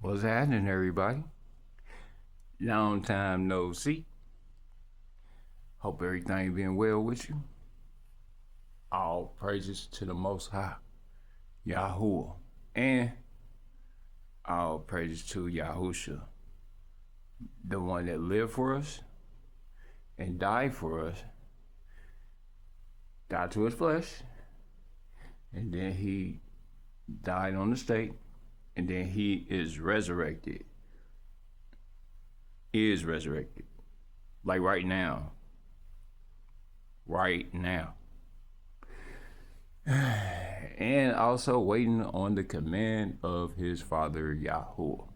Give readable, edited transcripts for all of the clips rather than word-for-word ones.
What's happening, everybody? Long time no see. Hope everything been well with you. All praises to the Most High, Yahuwah, and all praises to Yahusha, the one that lived for us and died for us, died to his flesh, and then he died on the stake, and then he is resurrected. Like right now. And also waiting on the command of his father Yahuwah.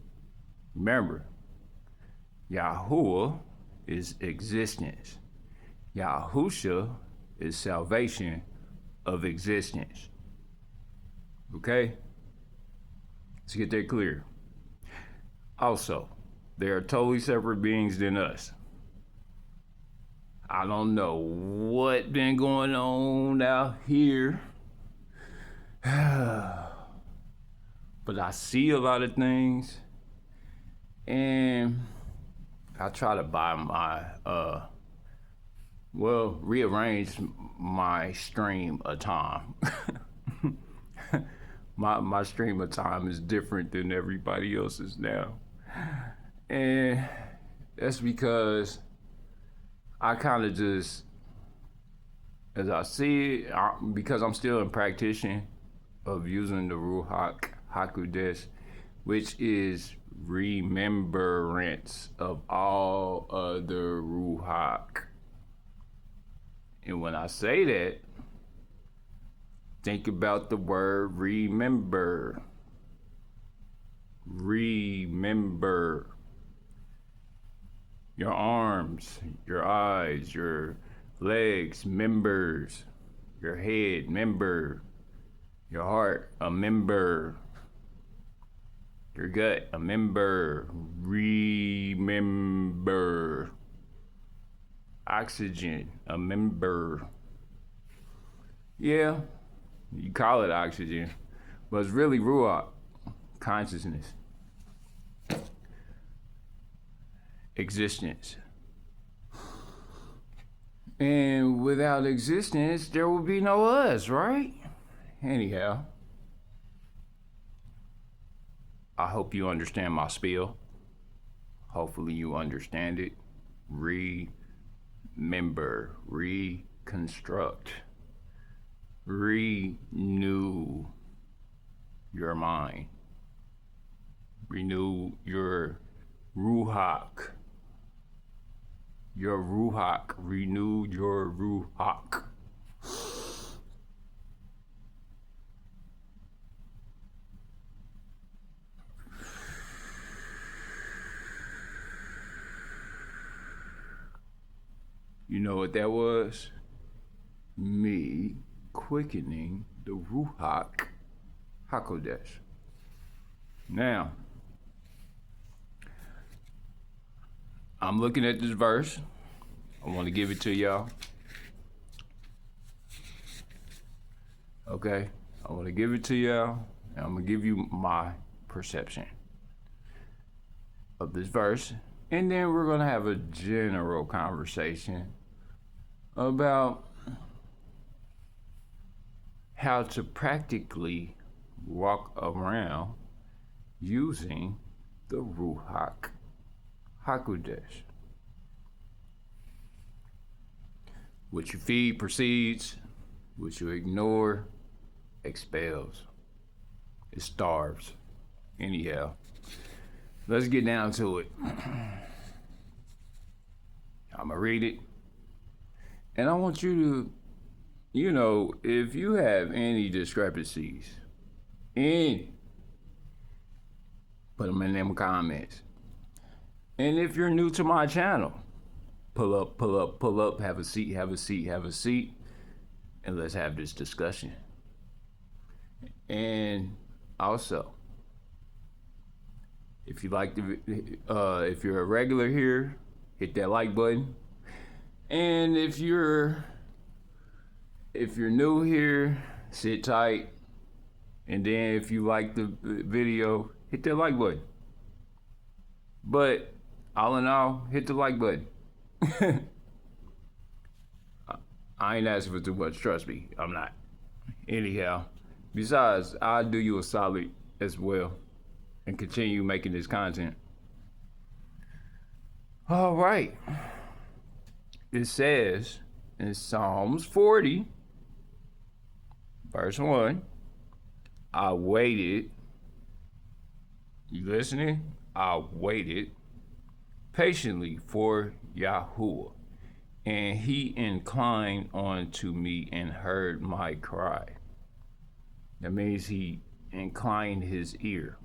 Remember, Yahuwah is existence. Yahusha is salvation of existence. Okay? Let's get that clear. Also, they are totally separate beings than us. I don't know what been going on out here, but I see a lot of things, and I try to buy my, rearrange my stream of time. my stream of time is different than everybody else's now. And that's because I kind of just, as I see it, because I'm still in practice of using the Ruach HaKodesh, which is remembrance of all other Ruach. And when I say that, think about the word remember. Remember. Your arms, your eyes, your legs, members, your head, member, your heart, a member, your gut, a member, remember, oxygen, a member. Yeah, you call it oxygen, but it's really Ruach, consciousness. Existence. And without existence, there will be no us, right? Anyhow, I hope you understand my spiel. Hopefully you understand it. Remember, reconstruct, renew your mind, renew your Ruach. Your Ruach, renew your Ruach. You know what that was? Me quickening the Ruach HaKodesh. Now, I'm looking at this verse. I want to give it to y'all. Okay? I want to give it to y'all, and I'm going to give you my perception of this verse. And then we're going to have a general conversation about how to practically walk around using the Ruach HaKodesh. What you feed proceeds, what you ignore expels. It starves. Anyhow, let's get down to it. I'm gonna read it. And I want you to, if you have any discrepancies, put them in them comments. And if you're new to my channel, pull up, have a seat, and let's have this discussion. And also, if you like if you're a regular here, hit that like button. And if you're new here, sit tight. And then if you like the video, hit that like button. But all in all, hit the like button. I ain't asking for too much, trust me, I'm not. Anyhow, besides, I'll do you a solid as well and continue making this content. All right. It says in Psalms 40, verse 1, I waited. You listening? I waited patiently for Yahuwah, and he inclined unto me and heard my cry. That means he inclined his ear,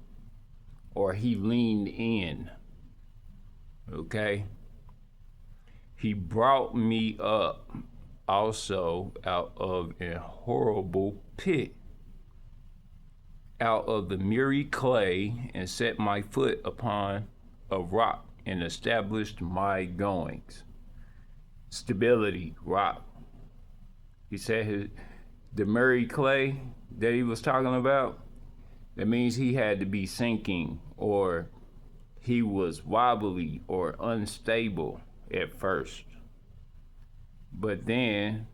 or he leaned in. Okay? He brought me up also out of a horrible pit, out of the miry clay, and set my foot upon a rock and established my goings. Stability, rock. He said the miry clay that he was talking about, that means he had to be sinking, or he was wobbly or unstable at first. But you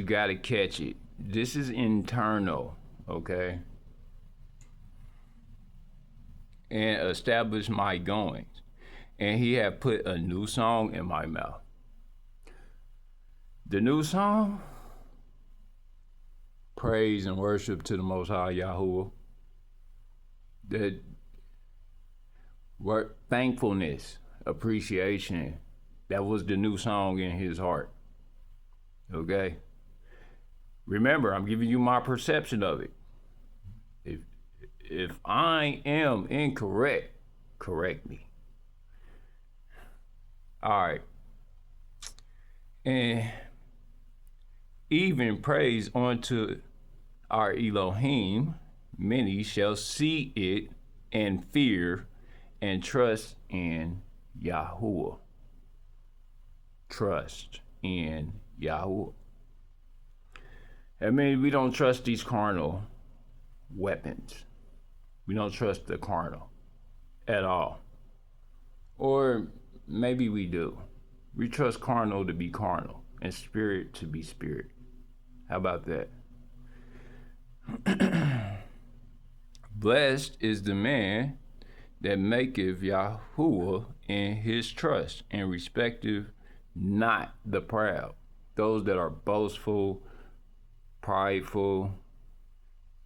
gotta catch it. This is internal, okay? And establish my goings. And he had put a new song in my mouth. The new song, praise and worship to the Most High Yahuwah. The thankfulness, appreciation, that was the new song in his heart. Okay? Remember, I'm giving you my perception of it. If I am incorrect, correct me. All right. And even praise unto our Elohim, many shall see it and fear and trust in Yahuwah. Trust in Yahuwah. I mean, we don't trust these carnal weapons. We don't trust the carnal at all. Or maybe we do. We trust carnal to be carnal and spirit to be spirit. How about that? Blessed is the man that maketh Yahuwah in his trust, and respecteth not the proud. Those that are boastful, prideful,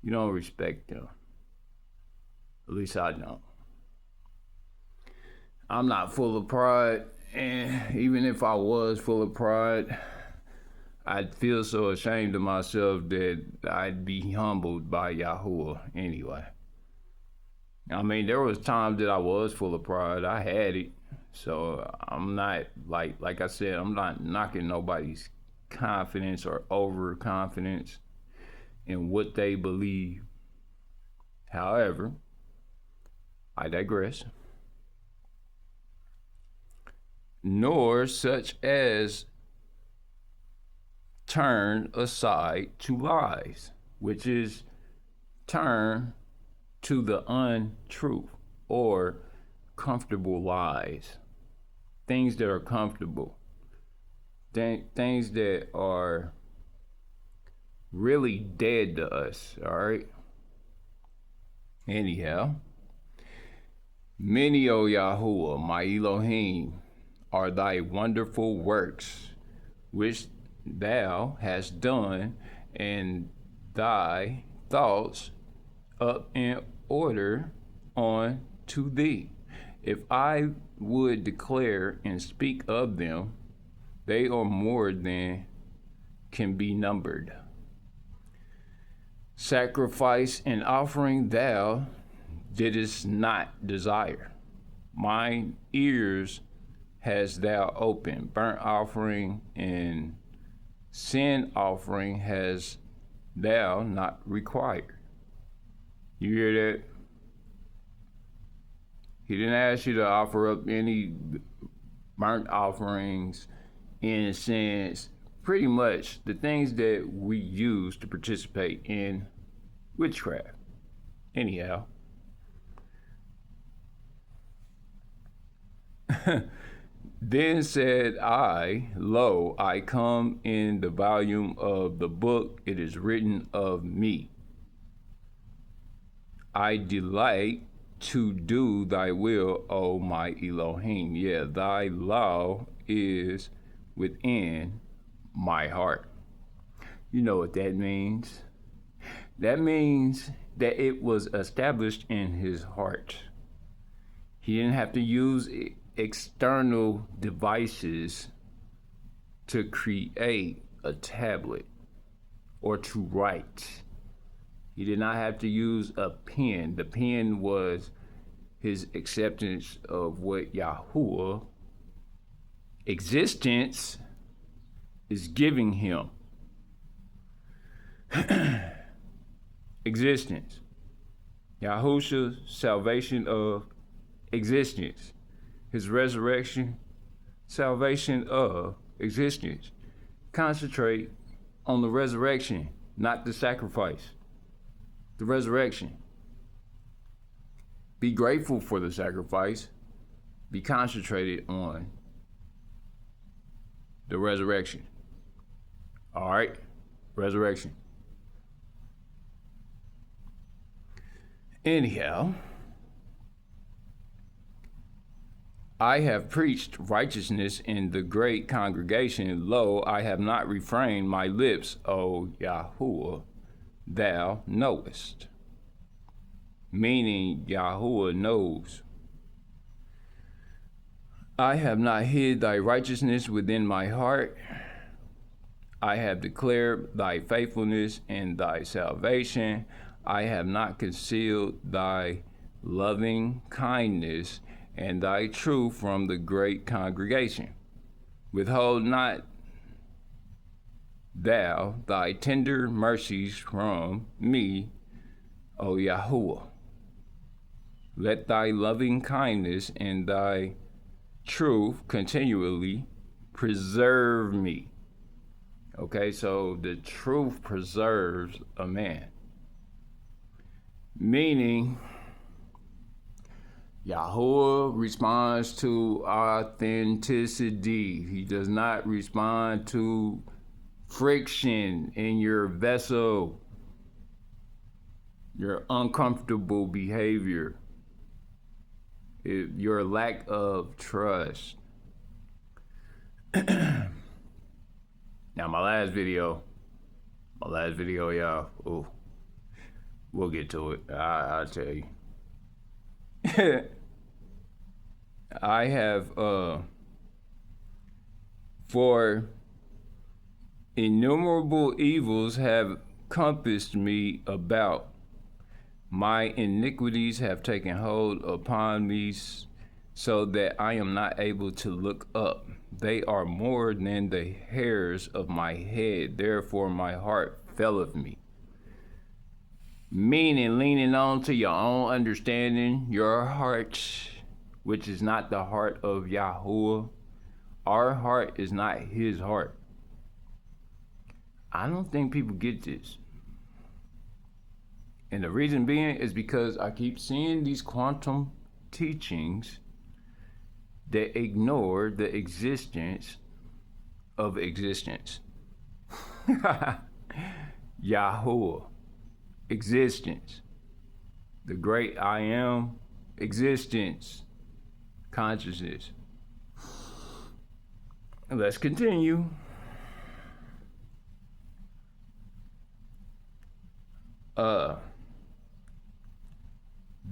you don't respect them. At least I don't. I'm not full of pride, and even if I was full of pride, I'd feel so ashamed of myself that I'd be humbled by Yahuwah anyway. I mean, there was times that I was full of pride. I had it. So I'm not, like I said, I'm not knocking nobody's confidence or overconfidence in what they believe. However, I digress. Nor such as turn aside to lies, which is turn to the untruth or comfortable lies, things that are comfortable, things that are really dead to us, all right? Anyhow, many, O Yahuwah, my Elohim, are thy wonderful works, which thou hast done, and thy thoughts up in order on to thee. If I would declare and speak of them, they are more than can be numbered. Sacrifice and offering thou didst not desire. Mine ears hast thou opened. Burnt offering and sin offering has thou not required. You hear that? He didn't ask you to offer up any burnt offerings, incense, pretty much the things that we use to participate in witchcraft. Anyhow, Then said I, Lo, I come in the volume of the book, it is written of me. I delight to do thy will, O my Elohim. Yeah, thy law is within my heart. You know what that means? That means that it was established in his heart. He didn't have to use external devices to create a tablet or to write. He did not have to use a pen. The pen was his acceptance of what Yahuwah existence is giving him. Existence. Yahusha's salvation of existence. His resurrection, salvation of existence. Concentrate on the resurrection, not the sacrifice. The resurrection. Be grateful for the sacrifice. Be concentrated on the resurrection. All right? Resurrection. Anyhow, I have preached righteousness in the great congregation. Lo, I have not refrained my lips, O Yahuwah, thou knowest. Meaning Yahuwah knows. I have not hid thy righteousness within my heart. I have declared thy faithfulness and thy salvation. I have not concealed thy loving kindness and thy truth from the great congregation. Withhold not thou thy tender mercies from me, O Yahuwah. Let thy loving kindness and thy truth continually preserve me. Okay, so the truth preserves a man. Meaning, Yahuwah responds to authenticity. He does not respond to friction in your vessel, your uncomfortable behavior, your lack of trust. Now, my last video, y'all, ooh, we'll get to it. I'll tell you. I have, for innumerable evils have compassed me about. My iniquities have taken hold upon me so that I am not able to look up. They are more than the hairs of my head. Therefore, my heart faileth me. Meaning, leaning on to your own understanding, your heart, which is not the heart of Yahuwah. Our heart is not his heart. I don't think people get this. And the reason being is because I keep seeing these quantum teachings that ignore the existence of existence. Yahuwah, existence. The great I am, existence, consciousness. Let's continue.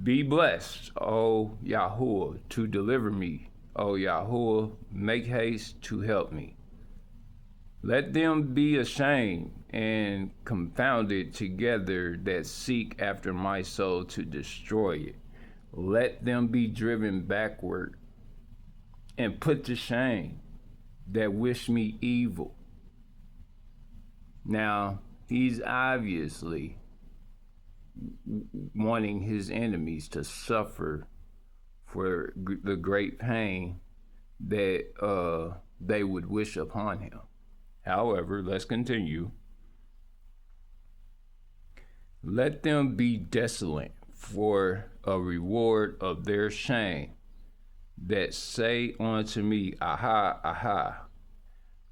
Be blessed, O Yahuwah, to deliver me. O Yahuwah, make haste to help me. Let them be ashamed and confounded together that seek after my soul to destroy it. Let them be driven backward and put to shame that wish me evil. Now, he's obviously wanting his enemies to suffer for the great pain that they would wish upon him. However, let's continue. Let them be desolate for a reward of their shame. that say unto me, Aha, aha.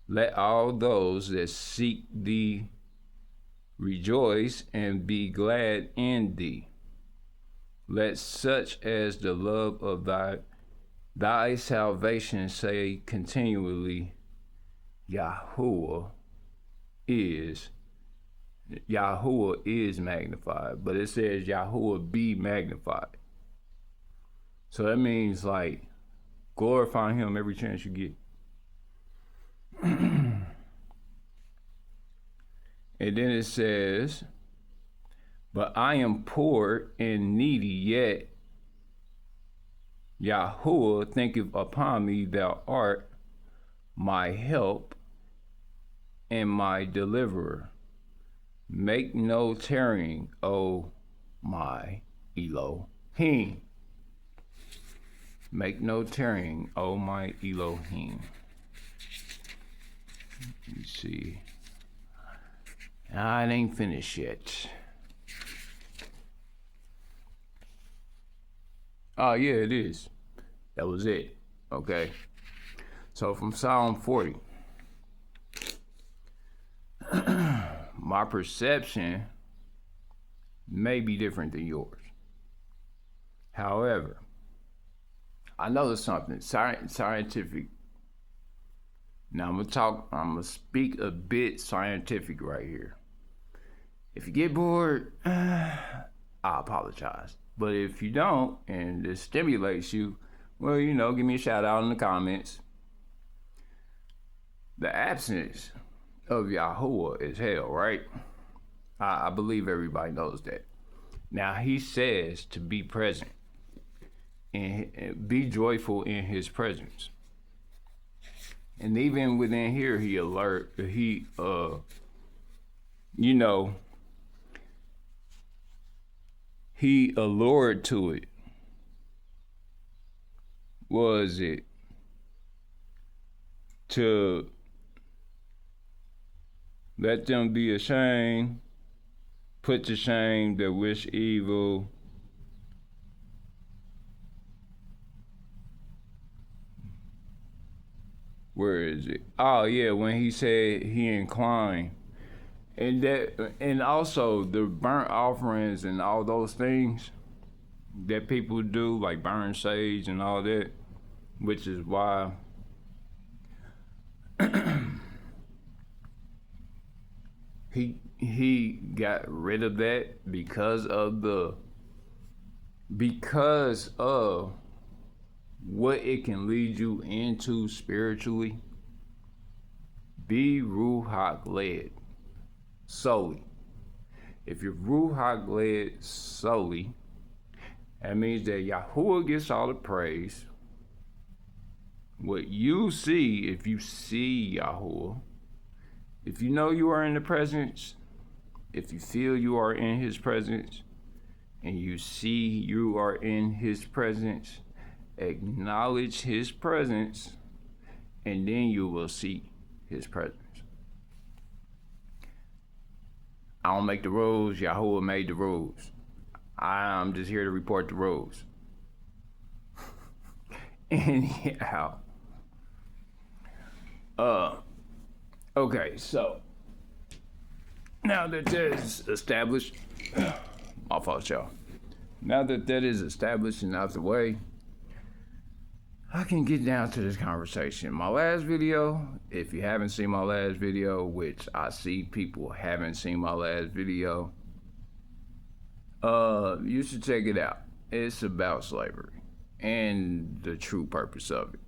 Let all those that seek thee rejoice and be glad in thee. Let such as the love of thy salvation say continually, Yahuwah is magnified. But it says Yahuwah be magnified. So that means like glorify him every chance you get. And then it says, but I am poor and needy, yet Yahuwah thinketh upon me, thou art my help and my deliverer. Make no tarrying, O my Elohim. Make no tarrying, O my Elohim. Let me see. It ain't finished yet. Oh, yeah, it is. That was it. Okay. So from Psalm 40. My perception may be different than yours. However, I know there's something scientific. Now I'm gonna speak a bit scientific right here. If you get bored, I apologize. But if you don't, and this stimulates you, well, give me a shout out in the comments. The absence of Yahuwah is hell, right? I believe everybody knows that. Now he says to be present and be joyful in his presence. And even within here, he allured to it. Was it to let them be ashamed, put to shame that wish evil, where is it? Oh yeah, when he said he inclined. And also the burnt offerings and all those things that people do, like burn sage and all that, which is why he got rid of that because of what it can lead you into spiritually. Be Ruach led solely. If you're Ruach led solely, that means that Yahuwah gets all the praise. What you see, if you see Yahuwah, if you know you are in the presence, if you feel you are in his presence, and you see you are in his presence, acknowledge his presence, and then you will see his presence. I don't make the rules, Yahuwah made the rules. I'm just here to report the rules. Anyhow. Okay, so now that that is established, my fault, y'all. Now that that is established and out the way, I can get down to this conversation. My last video, if you haven't seen my last video, which I see people haven't seen my last video, you should check it out. It's about slavery and the true purpose of it.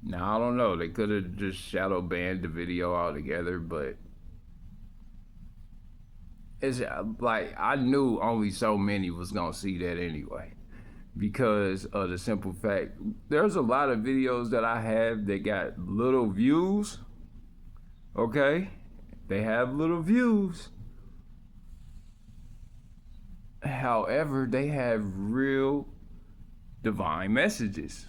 Now, I don't know, they could have just shadow banned the video altogether, but it's like, I knew only so many was gonna see that anyway, because of the simple fact, there's a lot of videos that I have that got little views, okay? They have little views. However, they have real divine messages.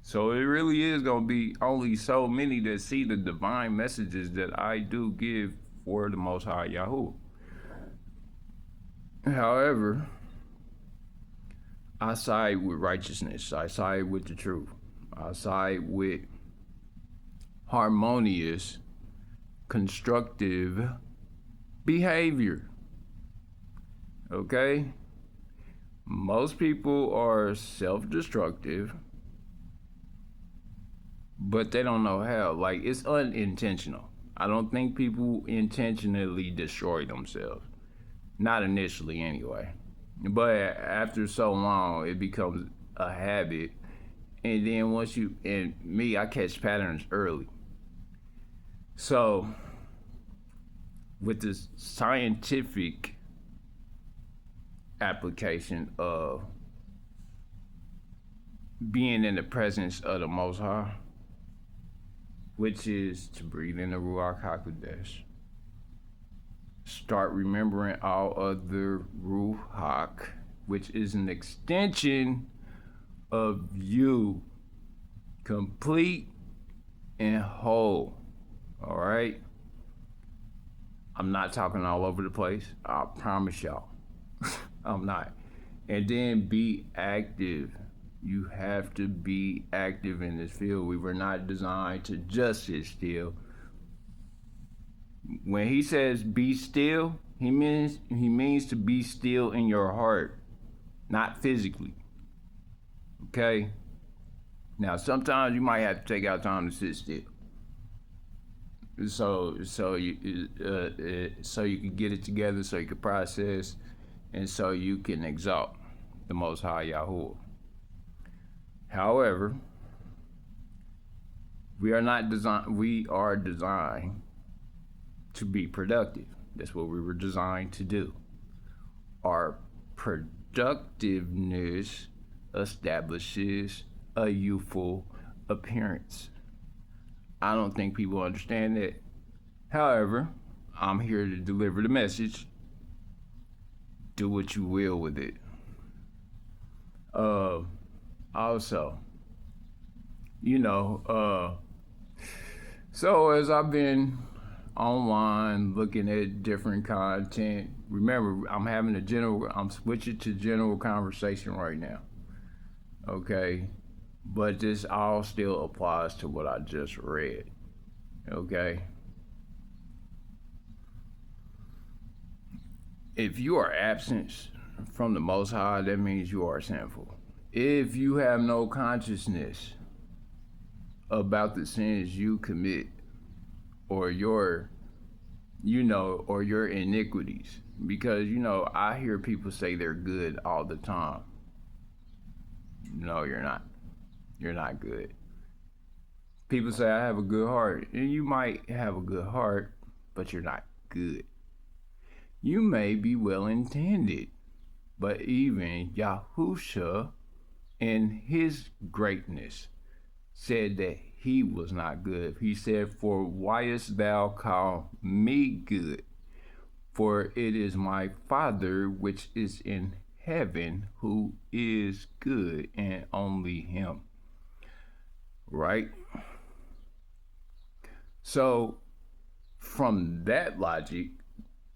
So it really is going to be only so many that see the divine messages that I do give for the Most High Yahuwah. However, I side with righteousness. I side with the truth. I side with harmonious, constructive behavior. Okay? Most people are self destructive, but they don't know how. Like, it's unintentional. I don't think people intentionally destroy themselves. Not initially, anyway. But after so long, it becomes a habit. And then once you, and me, I catch patterns early. So, with this scientific application of being in the presence of the Most High, which is to breathe in the Ruach HaKodesh, start remembering all other Ruach, which is an extension of you, complete and whole. All right? I'm not talking all over the place. I promise y'all. I'm not. And then be active. You have to be active in this field. We were not designed to just sit still. When he says be still, he means to be still in your heart, not physically. Okay? Now sometimes you might have to take out time to sit still. So you can get it together, so you can process, and so you can exalt the Most High Yahuwah. However, we are designed to be productive. That's what we were designed to do. Our productiveness establishes a youthful appearance. I don't think people understand that. However, I'm here to deliver the message. Do what you will with it. Also, so as I've been online looking at different content, remember, I'm switching to general conversation right now. Okay? But this all still applies to what I just read. Okay? If you are absent from the Most High, that means you are sinful. If you have no consciousness about the sins you commit, or your iniquities, because I hear people say they're good all the time. No, you're not. You're not good. People say I have a good heart, and you might have a good heart, but you're not good. You may be well intended, but even Yahusha, in his greatness, said that he was not good. He said, "For whyest thou call me good? For it is my Father which is in heaven who is good, and only him." Right? So, from that logic,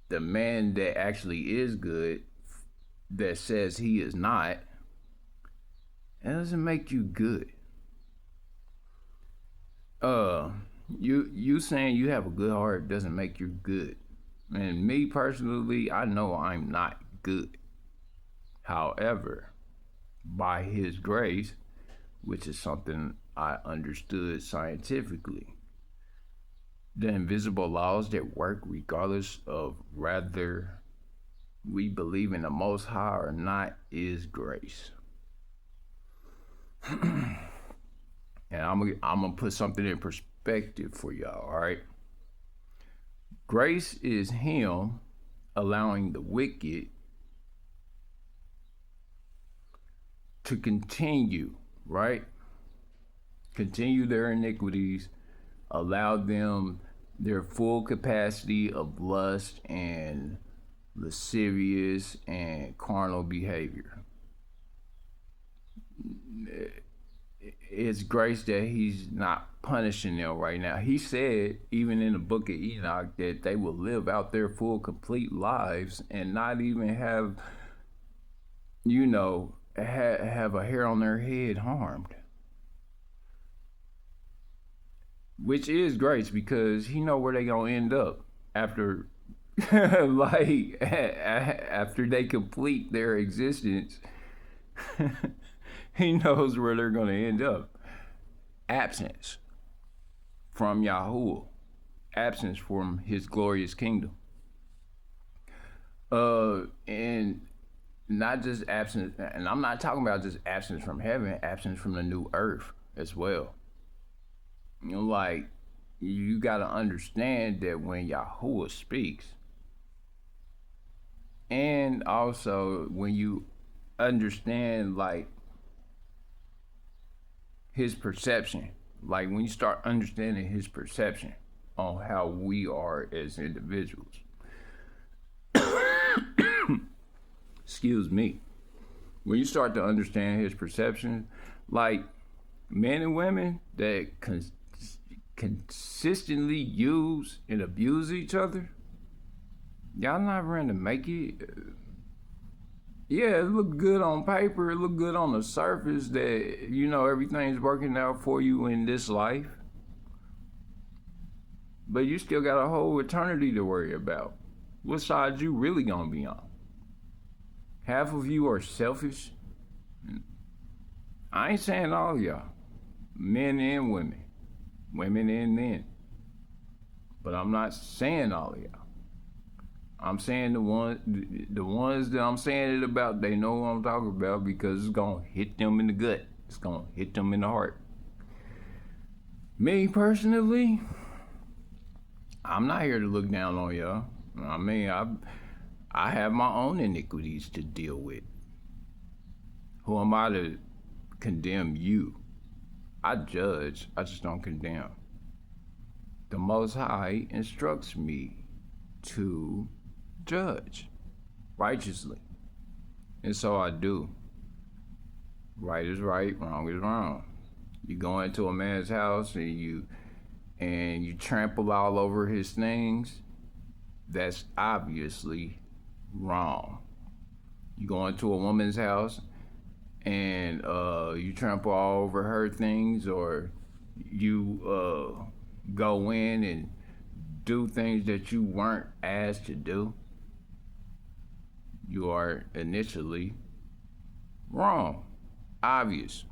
the man that actually is good, that says he is not, it doesn't make you good. You saying you have a good heart doesn't make you good. And me personally, I know I'm not good. However, by his grace, which is something I understood scientifically, the invisible laws that work regardless of whether we believe in the Most High or not is grace. And I'm gonna put something in perspective for y'all, all right? Grace is him allowing the wicked to continue, right? Continue their iniquities, allow them their full capacity of lust and lascivious and carnal behavior. It's grace that he's not punishing them right now. He said, even in the book of Enoch, that they will live out their full, complete lives and not even have, have a hair on their head harmed, which is great because he know where they gonna end up after, like after they complete their existence. He knows where they're gonna end up. Absence from Yahuwah, absence from His glorious kingdom. And not just absence, and I'm not talking about just absence from heaven, absence from the new earth as well. You know, like, you got to understand that when Yahuwah speaks, and also when you understand, like, his perception, like when you start understanding his perception on how we are as individuals, excuse me, when you start to understand his perception, like men and women that consistently use and abuse each other, y'all not ready to make it. Yeah, it look good on paper, it look good on the surface that, you know, everything's working out for you in this life. But you still got a whole eternity to worry about. What side you really gonna be on? Half of you are selfish. I ain't saying all of y'all, men and women, women and men. But I'm not saying all of y'all. I'm saying the ones that I'm saying it about, they know what I'm talking about because it's gonna hit them in the gut. It's gonna hit them in the heart. Me personally, I'm not here to look down on y'all. I mean, I have my own iniquities to deal with. Who am I to condemn you? I judge, I just don't condemn. The Most High instructs me to judge righteously. And so I do. Right is right, wrong is wrong. You go into a man's house and you trample all over his things, that's obviously wrong. You go into a woman's house and you trample all over her things, or you go in and do things that you weren't asked to do, you are initially wrong. Obvious,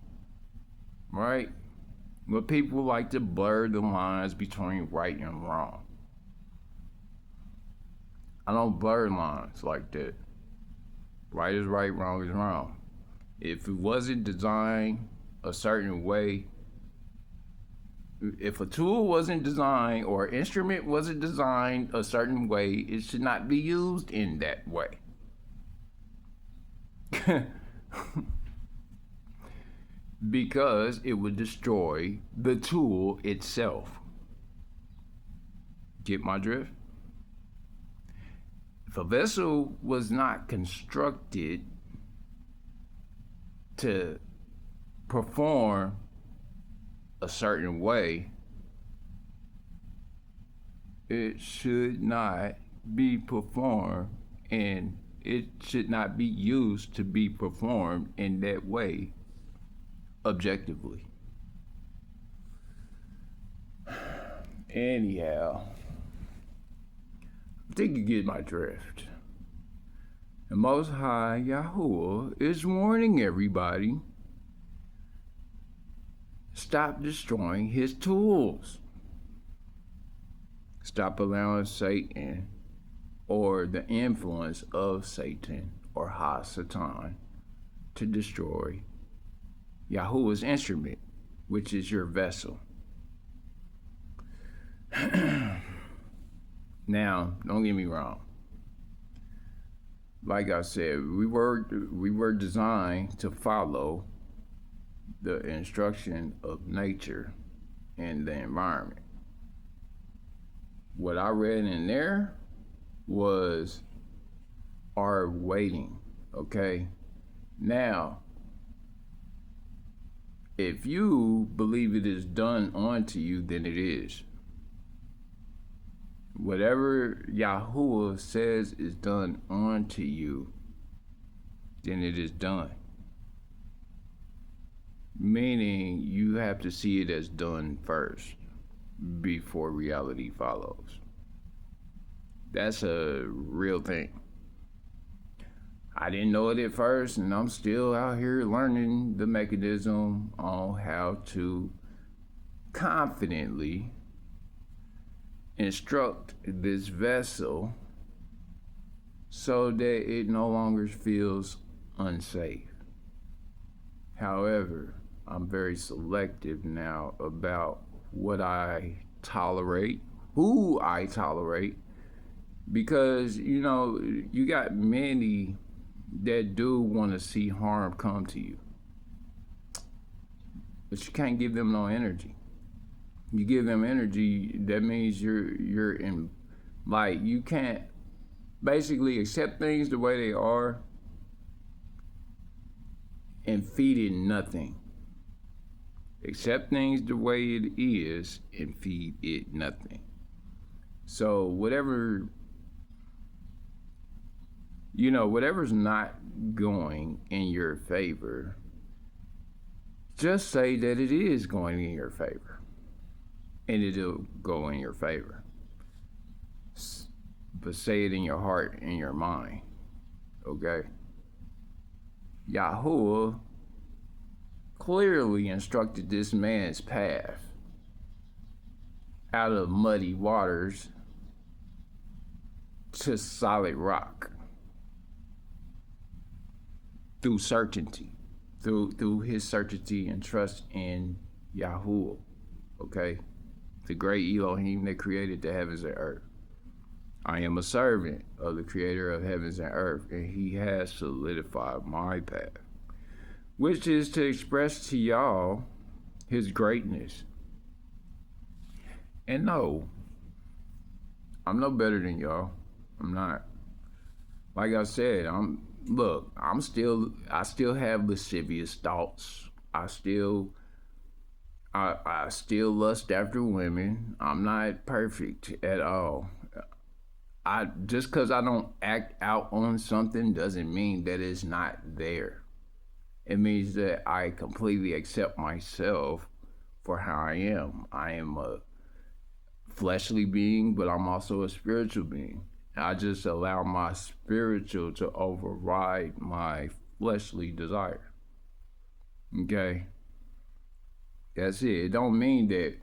right? But people like to blur the lines between right and wrong. I don't blur lines like that. Right is right, wrong is wrong. If it wasn't designed a certain way, if a tool wasn't designed or an instrument wasn't designed a certain way, it should not be used in that way. Because it would destroy the tool itself. Get my drift? If a vessel was not constructed to perform a certain way, it should not be performed, and it should not be used to be performed in that way objectively. Anyhow, I think you get my drift. The Most High Yahuwah is warning everybody, stop destroying his tools. Stop allowing Satan or the influence of Satan or Ha-Satan to destroy Yahuwah's instrument, which is your vessel. Now, don't get me wrong. Like I said, we were designed to follow the instruction of nature and the environment. What I read in there was our waiting, okay? Now, if you believe it is done unto you, then it is. Whatever Yahuwah says is done unto you, then it is done. meaning you have to see it as done first before reality follows. That's a real thing. I didn't know it at first, and I'm still out here learning the mechanism on how to confidently instruct this vessel so that it no longer feels unsafe. However, I'm very selective now about what I tolerate, who I tolerate, because you got many that do want to see harm come to you, but you can't give them no energy. You give them energy, that means you're in, like, you can't basically accept things the way they are and feed it nothing. Accept things the way it is and feed it nothing. So whatever's not going in your favor, just say that it is going in your favor, and it'll go in your favor. But say it in your heart and your mind, okay? Yahuwah clearly instructed this man's path out of muddy waters to solid rock through certainty, through his certainty and trust in Yahuwah, okay? The great Elohim that created the heavens and earth. I am a servant of the creator of heavens and earth, and he has solidified my path, which is to express to y'all his greatness. And no, I'm no better than y'all. I'm not. Like I said, I still have lascivious thoughts. I still lust after women. I'm not perfect at all. Just because I don't act out on something doesn't mean that it's not there. It means that I completely accept myself for how I am. I am a fleshly being, but I'm also a spiritual being. I just allow my spiritual to override my fleshly desire. Okay? That's it. It don't mean that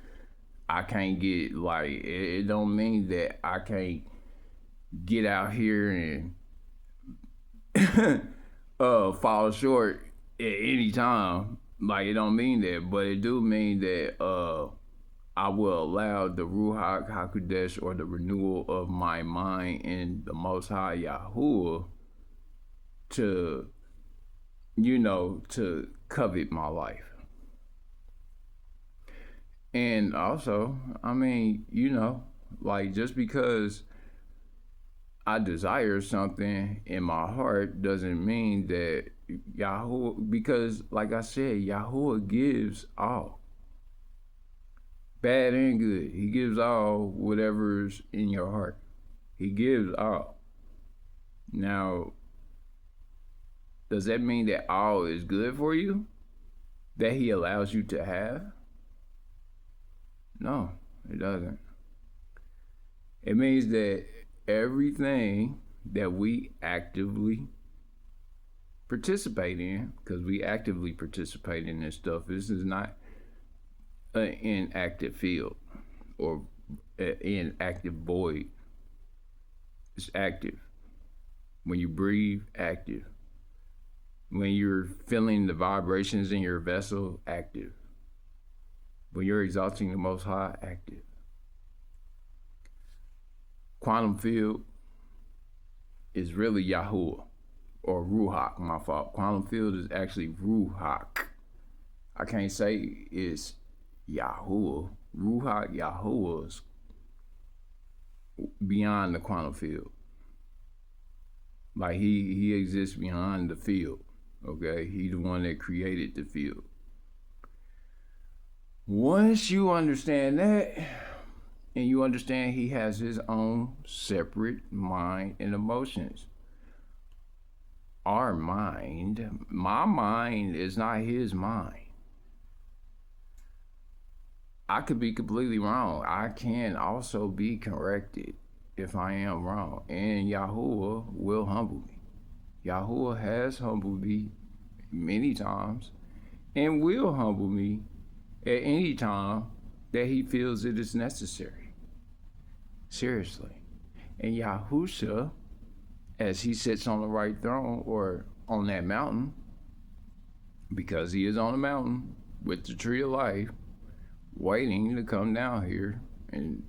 I can't get, like, it don't mean that I can't get out here and fall short at any time. Like, it don't mean that, but it do mean that I will allow the Ruach HaKodesh, or the renewal of my mind in the Most High Yahuwah, to covet my life. And also, like, just because I desire something in my heart doesn't mean that Yahuwah, because like I said, Yahuwah gives all. Bad and good. He gives all whatever's in your heart. He gives all. Now, does that mean that all is good for you? That he allows you to have? No, it doesn't. It means that everything that we actively participate in, because we actively participate in this stuff, this is not an inactive field or an inactive void. It's active. When you breathe, active. When you're feeling the vibrations in your vessel, active. When you're exalting the Most High, active. Quantum field is really Yahuwah, or Ruach, my fault. Quantum field is actually Ruach. I can't say it's Yahuwah. Ruach Yahuwah is beyond the quantum field. Like, he exists beyond the field. Okay? He's the one that created the field. Once you understand that, and you understand he has his own separate mind and emotions. Our mind, my mind is not his mind. I could be completely wrong. I can also be corrected if I am wrong. And Yahuwah will humble me. Yahuwah has humbled me many times and will humble me at any time that he feels it is necessary. Seriously. And Yahusha, as he sits on the right throne or on that mountain, because he is on the mountain with the tree of life, waiting to come down here and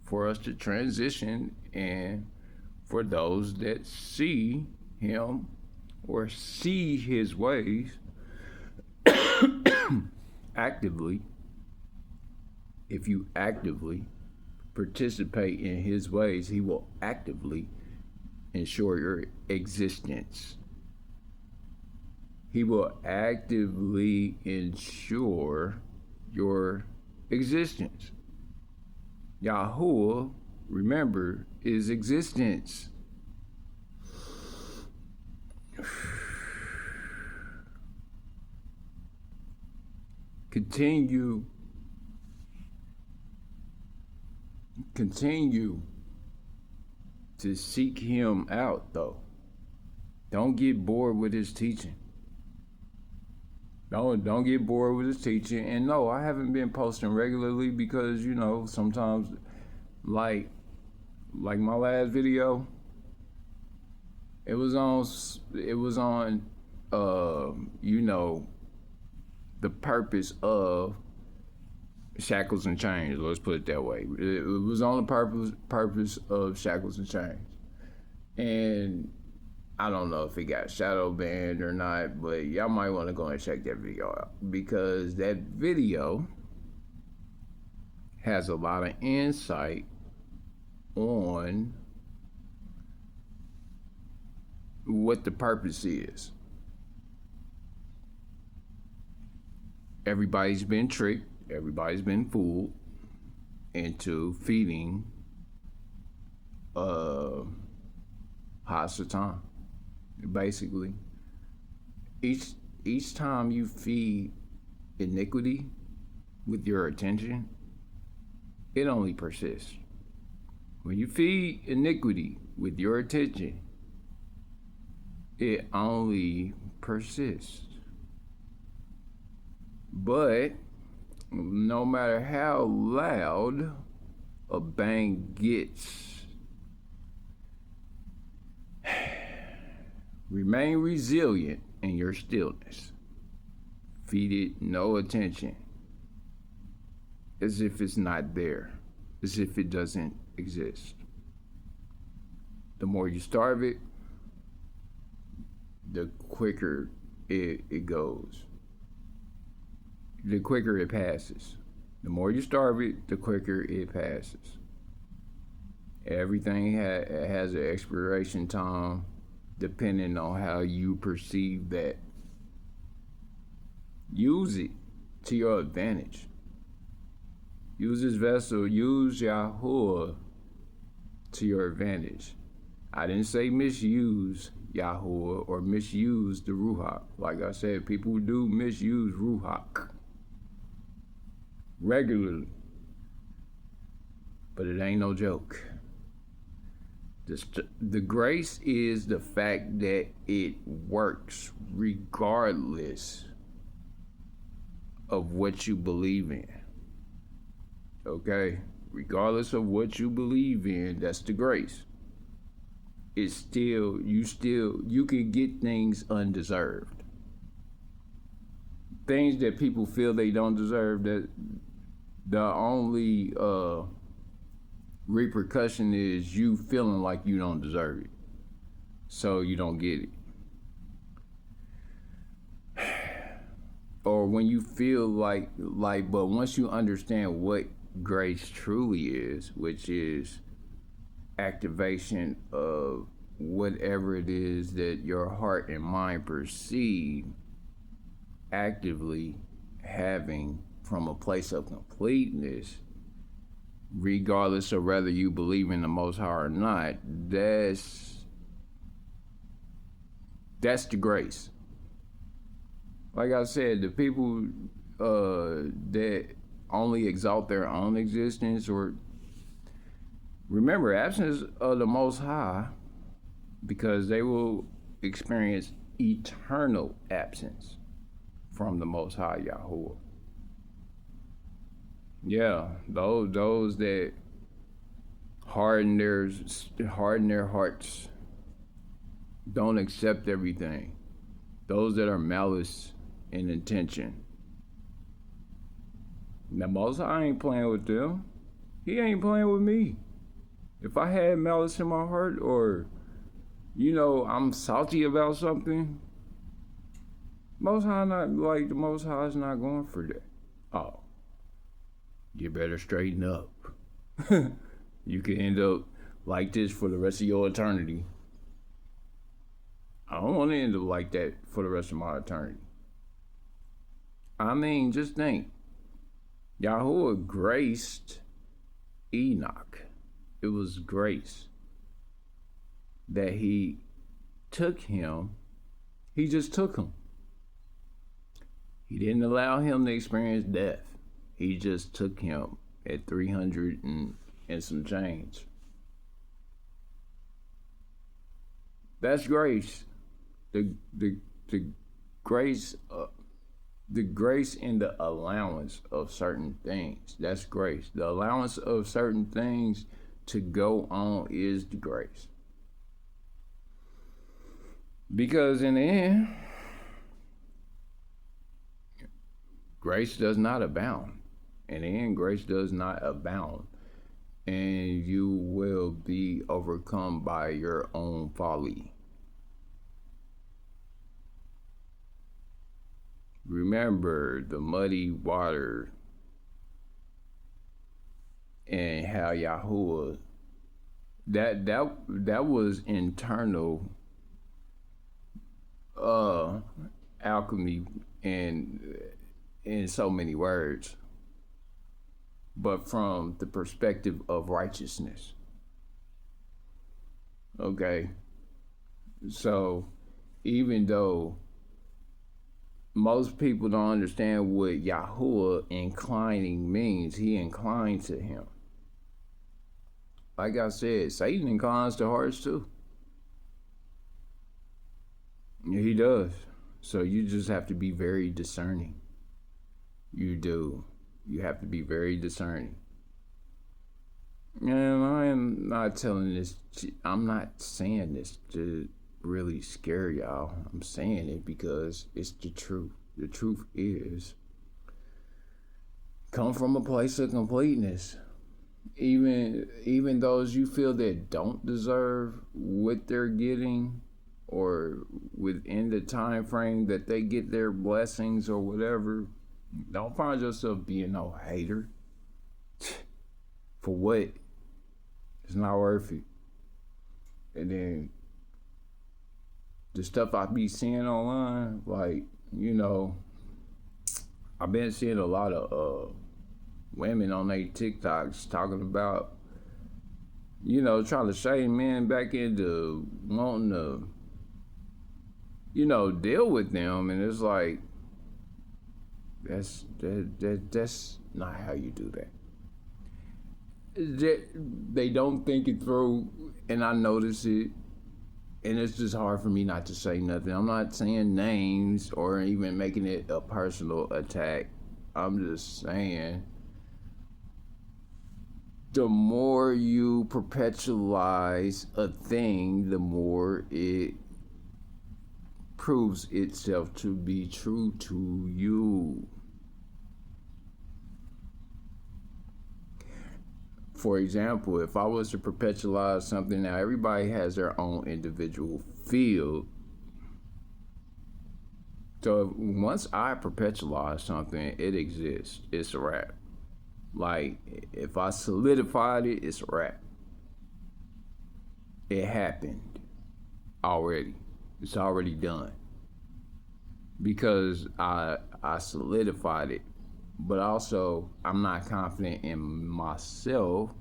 for us to transition, and for those that see him or see his ways actively, if you actively participate in his ways, he will actively ensure your existence. He will actively ensure your existence. Yahuwah, remember, is existence. Continue to seek him out, though. Don't get bored with his teaching. Don't get bored with his teaching. And no, I haven't been posting regularly because, you know, sometimes like my last video, it was on you know, the purpose of shackles and chains. Let's put it that way. It was on the purpose of shackles and chains. And I don't know if it got shadow banned or not, but y'all might want to go and check that video out, because that video has a lot of insight on what the purpose is. Everybody's been tricked, everybody's been fooled into feeding Hasatan. Basically, each time you feed iniquity with your attention, it only persists. When you feed iniquity with your attention, it only persists. But no matter how loud a bang gets, remain resilient in your stillness. Feed it no attention, as if it's not there, as if it doesn't exist. The more you starve it, the quicker it goes. The quicker it passes. The more you starve it, the quicker it passes. Everything has an expiration time depending on how you perceive that. Use it to your advantage. Use this vessel, use Yahuwah to your advantage. I didn't say misuse Yahuwah or misuse the Ruach. Like I said, people do misuse Ruach regularly, but it ain't no joke. The grace is the fact that it works regardless of what you believe in. Okay? Regardless of what you believe in, that's the grace. It's still, you can get things undeserved. Things that people feel they don't deserve, that the only repercussion is you feeling like you don't deserve it, so you don't get it. Or when you feel like, but once you understand what grace truly is, which is activation of whatever it is that your heart and mind perceive actively having from a place of completeness, regardless of whether you believe in the Most High or not, that's the grace. Like I said, the people that only exalt their own existence, or remember absence of the Most High, because they will experience eternal absence from the Most High Yahuwah. Yeah, those that harden their hearts, don't accept everything. Those that are malice in intention. Now, Most High ain't playing with them. He ain't playing with me. If I had malice in my heart, or I'm salty about something, Most High the Most High is not going for that. Oh, you better straighten up. You could end up like this for the rest of your eternity. I don't want to end up like that for the rest of my eternity. I mean, just think. Yahuwah graced Enoch. It was grace that he took him. He just took him. He didn't allow him to experience death. He just took him at 300 and some change. That's grace. The grace, the grace in the allowance of certain things. That's grace. The allowance of certain things to go on is the grace. Because in the end, grace does not abound. In the end, grace does not abound. And you will be overcome by your own folly. Remember the muddy water and how Yahuwah, that was internal alchemy in so many words, but from the perspective of righteousness. Okay, so even though most people don't understand what Yahuwah inclining means, he inclined to him. Like I said, Satan inclines to hearts too. He does. So you just have to be very discerning. You do. You have to be very discerning. And I am not telling this, I'm not saying this to really scare y'all. I'm saying it because it's the truth. The truth is, come from a place of completeness. Even those you feel that don't deserve what they're getting, or within the time frame that they get their blessings or whatever, don't find yourself being no hater. For what? It's not worth it. And then the stuff I be seeing online, like, I've been seeing a lot of women on their TikToks talking about, trying to shame men back into wanting to, deal with them. And it's like, that's not how you do that. They don't think it through, and I notice it. And it's just hard for me not to say nothing. I'm not saying names or even making it a personal attack. I'm just saying, the more you perpetualize a thing, the more it proves itself to be true to you. For example, if I was to perpetualize something, now everybody has their own individual field. So once I perpetualize something, it exists. It's a wrap. Like, if I solidified it, it's a wrap. It happened already. It's already done. Because I solidified it. But also, I'm not confident in myself.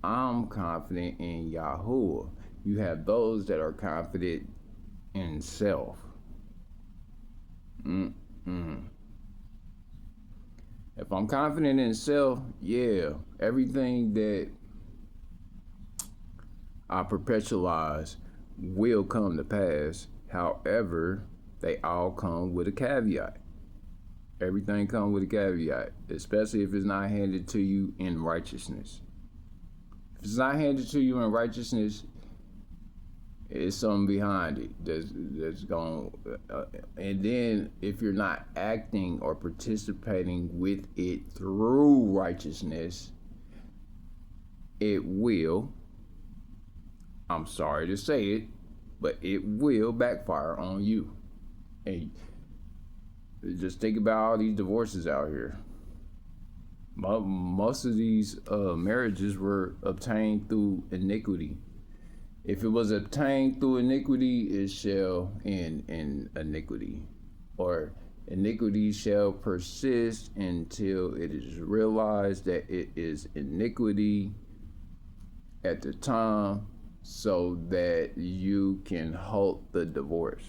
I'm confident in Yahuwah. You have those that are confident in self. And If I'm confident in self, yeah, everything that I perpetualize will come to pass. However, they all come with a caveat. Everything comes with a caveat, especially if it's not handed to you in righteousness. If it's not handed to you in righteousness, it's something behind it that's going. And then if you're not acting or participating with it through righteousness, it will. I'm sorry to say it, but it will backfire on you. And just think about all these divorces out here. Most of these marriages were obtained through iniquity. If it was obtained through iniquity, it shall end in iniquity. Or iniquity shall persist until it is realized that it is iniquity at the time, so that you can halt the divorce.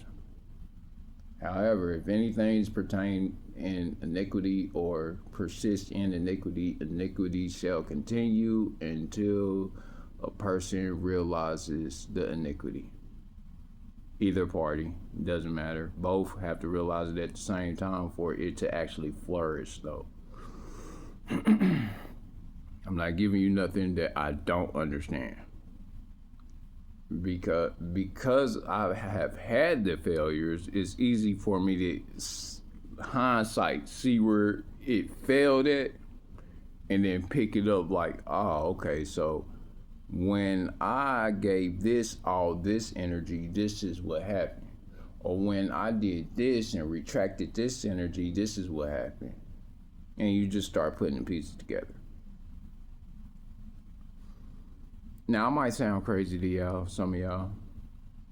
However, if anything's pertain in iniquity or persist in iniquity, iniquity shall continue until a person realizes the iniquity. Either party, doesn't matter. Both have to realize it at the same time for it to actually flourish, though. I'm not giving you nothing that I don't understand. Because I have had the failures, it's easy for me to hindsight see where it failed at and then pick it up like, oh, okay, so when I gave this all this energy, this is what happened. Or when I did this and retracted this energy, this is what happened. And you just start putting the pieces together. Now, I might sound crazy to y'all, some of y'all,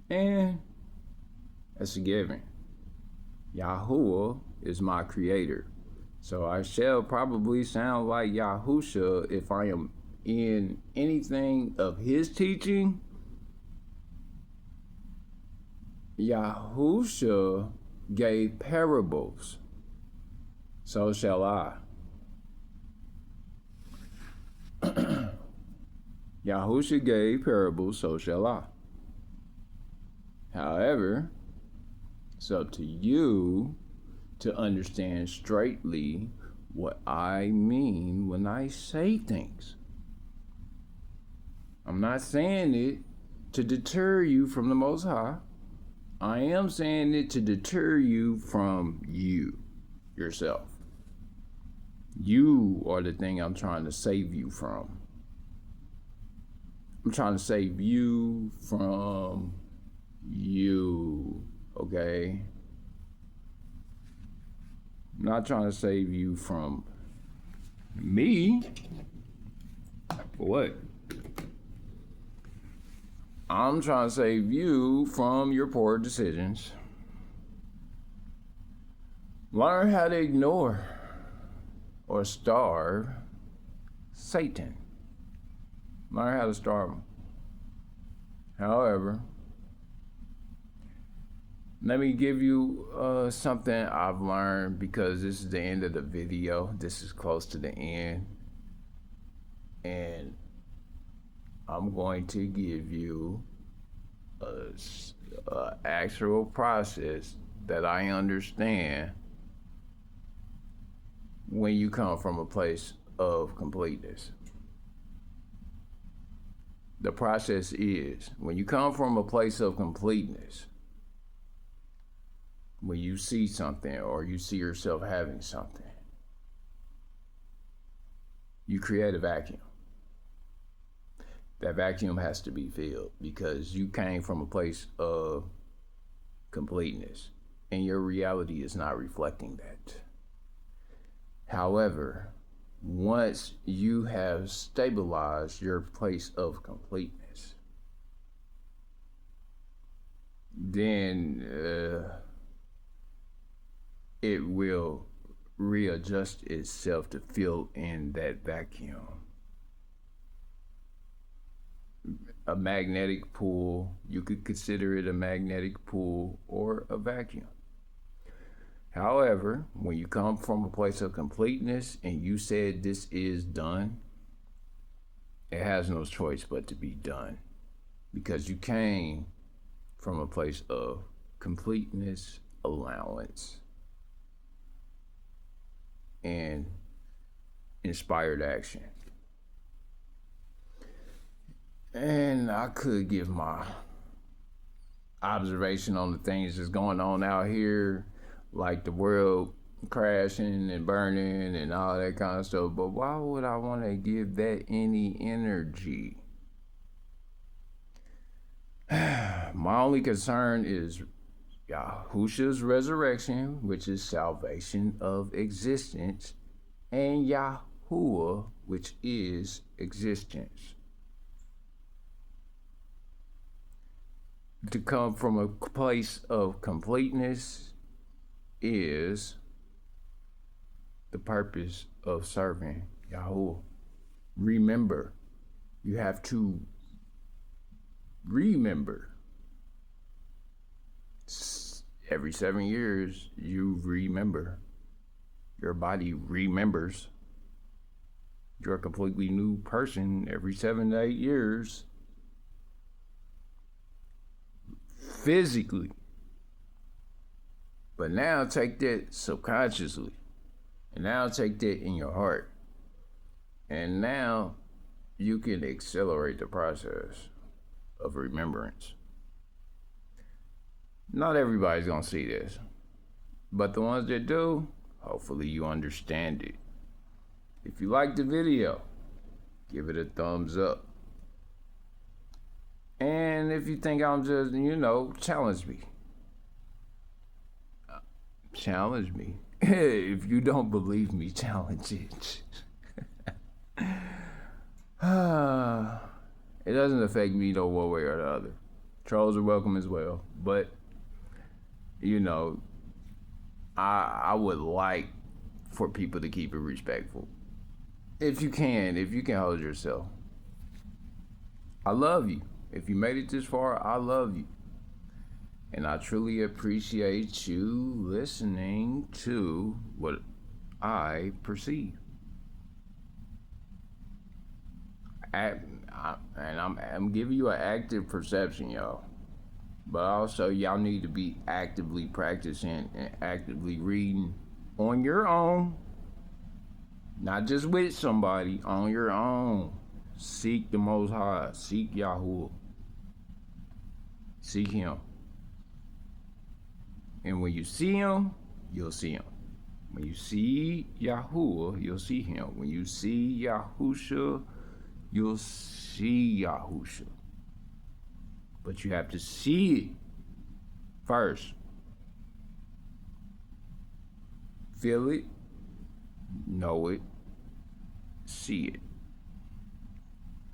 and that's a given. Yahuwah is my creator. So I shall probably sound like Yahusha if I am in anything of his teaching. Yahusha gave parables. So shall I. Yahusha gave parables, so shall I. However, it's up to you to understand straightly what I mean when I say things. I'm not saying it to deter you from the Most High. I am saying it to deter you from you, yourself. You are the thing I'm trying to save you from. I'm trying to save you from you, okay? I'm not trying to save you from me. For what? I'm trying to save you from your poor decisions. Learn how to ignore or starve Satan. Learn how to starve him. However, let me give you something I've learned, because this is the end of the video. This is close to the end. And I'm going to give you a actual process that I understand when you come from a place of completeness. The process is, when you come from a place of completeness, when you see something or you see yourself having something, you create a vacuum. That vacuum has to be filled because you came from a place of completeness and your reality is not reflecting that. However, once you have stabilized your place of completeness, then it will readjust itself to fill in that vacuum. A magnetic pool, you could consider it a magnetic pool or a vacuum. However, when you come from a place of completeness and you said this is done, it has no choice but to be done because you came from a place of completeness, allowance, and inspired action. And I could give my observation on the things that's going on out here, like the world crashing and burning and all that kind of stuff, but why would I want to give that any energy? My only concern is Yahusha's resurrection, which is salvation of existence, and Yahuwah, which is existence. To come from a place of completeness is the purpose of serving Yahuwah. Remember, you have to remember. Every 7 years, you remember. Your body remembers. You're a completely new person every 7 to 8 years. Physically. But now take that subconsciously. And now take that in your heart. And now you can accelerate the process of remembrance. Not everybody's gonna see this, but the ones that do, hopefully you understand it. If you like the video, give it a thumbs up. And if you think I'm just, challenge me. Challenge me. If you don't believe me, challenge it. It doesn't affect me no one way or the other. Trolls are welcome as well, but I would like for people to keep it respectful. If you can hold yourself. I love you. If you made it this far, I love you. And I truly appreciate you listening to what I perceive. I'm giving you an active perception, y'all. But also, y'all need to be actively practicing and actively reading on your own. Not just with somebody, on your own. Seek the Most High. Seek Yahuwah. Seek Him. And when you see Him, you'll see Him. When you see Yahuwah, you'll see Him. When you see Yahusha, you'll see Yahusha. But you have to see it first. Feel it, know it, see it.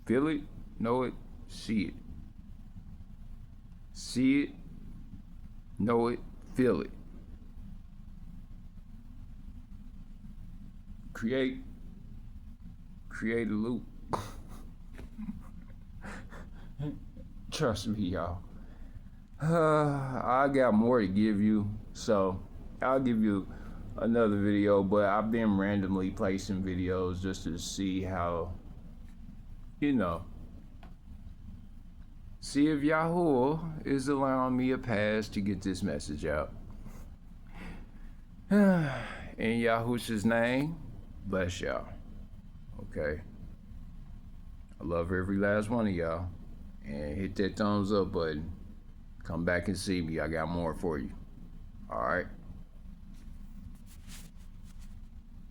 Feel it, know it, see it. See it, know it, feel it. Create a loop. Trust me, y'all. I got more to give you, so I'll give you another video, but I've been randomly placing videos just to see how, see if Yahuwah is allowing me a pass to get this message out. In Yahusha's name, bless y'all. Okay? I love every last one of y'all. And hit that thumbs up button. Come back and see me. I got more for you. All right?